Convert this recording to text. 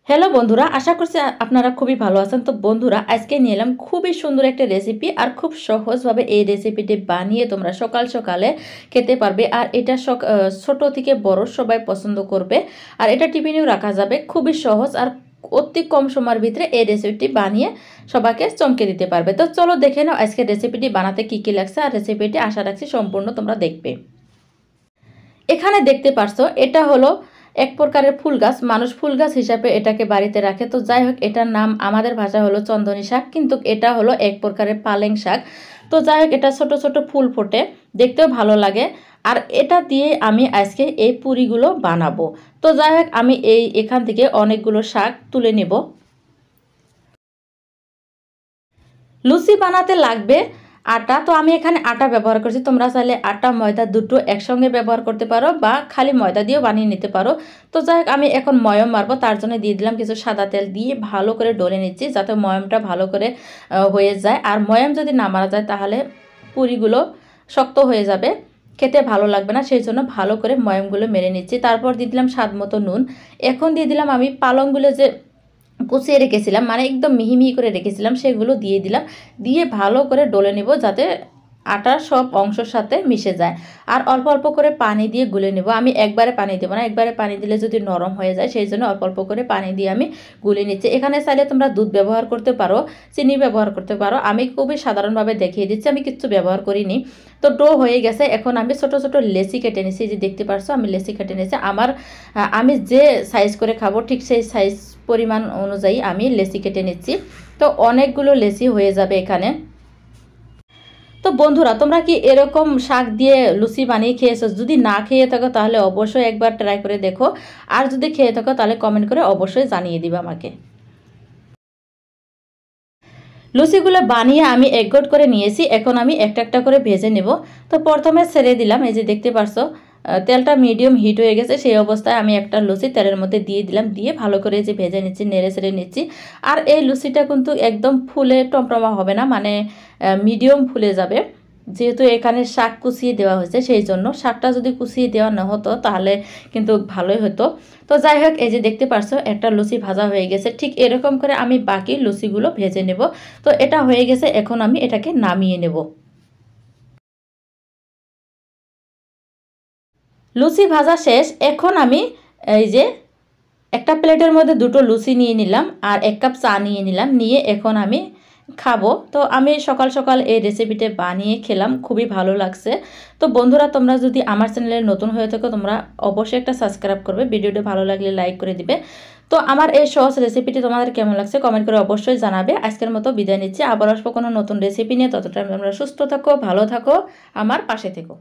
Hello বন্ধুরা, আশা করছি আপনারা খুবই ভালো আছেন। তো বন্ধুরা, আজকে নিয়ে এলাম খুবই সুন্দর একটা রেসিপি আর খুব সহজভাবে এই রেসিপিটি বানিয়ে তোমরা সকাল সকালে খেতে পারবে। আর এটা ছোট থেকে বড় সবাই পছন্দ করবে। আর এটা টিফিনেও রাখা যাবে। খুবই সহজ আর অতি কম সময়ের ভিতরে এই রেসিপিটি বানিয়ে সবাইকে চমকে দিতে পারবে। তো চলো দেখে নাও আজকে রেসিপিটি বানাতে কি কি লাগছে। আর রেসিপিটি আশা রাখছি সম্পূর্ণ তোমরা দেখবে। এখানে দেখতে পারছো এটা হলো এক প্রকারের ফুল গাছ। মানুষ ফুল গাছ হিসাবে এটাকে বাড়িতে রাখে। তো যাই হোক, এটার নাম আমাদের ভাষা হলো চন্দনী শাক, কিন্তু এটা হলো এক প্রকারের পালেং শাক। তো যাই হোক, এটা ছোট ছোট ফুল ফোটে, দেখতেও ভালো লাগে। আর এটা দিয়ে আমি আজকে এই পুরিগুলো বানাবো। তো যাই হোক, আমি এখান থেকে অনেকগুলো শাক তুলে নেব। লুচি বানাতে লাগবে আটা। তো আমি এখানে আটা ব্যবহার করছি। তোমরা চাইলে আটা ময়দা দুটো একসঙ্গে ব্যবহার করতে পারো বা খালি ময়দা দিয়েও বানিয়ে নিতে পারো। তো যাই হোক, আমি এখন ময়ম মারবো, তার জন্য দিয়ে দিলাম কিছু সাদা তেল, দিয়ে ভালো করে ডলে নিচ্ছি যাতে ময়মটা ভালো করে হয়ে যায়। আর ময়ম যদি না মারা যায় তাহলে পুরিগুলো শক্ত হয়ে যাবে, খেতে ভালো লাগবে না। সেই জন্য ভালো করে ময়মগুলো মেরে নিচ্ছি। তারপর দিয়ে দিলাম স্বাদ মতো নুন। এখন দিয়ে দিলাম আমি পালংগুলো যে কুচিয়ে রেখেছিলাম, মানে একদম মিহি মিহি করে রেখেছিলাম, সেগুলো দিয়ে দিলাম। দিয়ে ভালো করে ডলে নেব যাতে আটার সব অংশের সাথে মিশে যায়। আর অল্প অল্প করে পানি দিয়ে গুলে নেব। আমি একবারে পানি দেবো না, একবারে পানি দিলে যদি নরম হয়ে যায়, সেই জন্য অল্প অল্প করে পানি দিয়ে আমি গুলে নিচ্ছি। এখানে চাইলে তোমরা দুধ ব্যবহার করতে পারো, চিনি ব্যবহার করতে পারো। আমি খুবই সাধারণভাবে দেখিয়ে দিচ্ছি, আমি কিচ্ছু ব্যবহার করিনি। তো ডো হয়ে গেছে। এখন আমি ছোট ছোট লেচি কেটে নিচ্ছি। যে দেখতে পারছো আমি লেচি কেটে নিচ্ছি। আমি যে সাইজ করে খাবো ঠিক সেই সাইজ পরিমাণ অনুযায়ী আমি লেচি কেটে নিচ্ছি। তো অনেকগুলো লেচি হয়ে যাবে এখানে। তো বন্ধুরা, তোমরা কি এরকম শাক দিয়ে লুচি বানিয়ে খেয়েছো? যদি না খেয়ে থাকো তাহলে অবশ্যই একবার ট্রাই করে দেখো। আর যদি খেয়ে থাকো তাহলে কমেন্ট করে অবশ্যই জানিয়ে দিবে আমাকে। লুচিগুলো বানিয়ে আমি একগোট করে নিয়েছি। এখন আমি একটা একটা করে ভেজে নেব। তো প্রথমে ছেড়ে দিলাম, এই যে দেখতে পারছো তেলটা মিডিয়াম হিট হয়ে গেছে। সেই অবস্থায় আমি একটা লুচি তেলের মধ্যে দিয়ে দিলাম, দিয়ে ভালো করে যে ভেজে নিচ্ছি, নেড়ে ছেড়ে নিচ্ছি। আর এই লুচিটা কিন্তু একদম ফুলে টমটমা হবে না, মানে মিডিয়াম ফুলে যাবে। যেহেতু এখানে শাক কুচিয়ে দেওয়া হয়েছে, সেই জন্য শাকটা যদি কুচিয়ে দেওয়া না হতো তাহলে কিন্তু ভালোই হতো। তো যাই হোক, এই যে দেখতে পারছো একটা লুচি ভাজা হয়ে গেছে। ঠিক এরকম করে আমি বাকি লুচিগুলো ভেজে নেব। তো এটা হয়ে গেছে, এখন আমি এটাকে নামিয়ে নেব। লুচি ভাজা শেষ। এখন আমি এই যে একটা প্লেটের মধ্যে দুটো লুচি নিয়ে নিলাম আর 1 কাপ চা নিয়ে নিলাম, নিয়ে এখন আমি খাবো। তো আমি সকাল সকাল এই রেসিপিটা বানিয়ে খেলাম, খুবই ভালো লাগছে। তো বন্ধুরা, তোমরা যদি আমার চ্যানেলে নতুন হয়ে থাকো তোমরা অবশ্যই একটা সাবস্ক্রাইব করবে, ভিডিওটা ভালো লাগলে লাইক করে দিবে। তো আমার এই সহজ রেসিপিটি তোমাদের কেমন লাগছে কমেন্ট করে অবশ্যই জানাবে। আজকের মতো বিদায় নিচ্ছি, আবার আসবো কোনো নতুন রেসিপি নিয়ে। ততটা তোমরা সুস্থ থাকো, ভালো থাকো, আমার পাশে থেকো।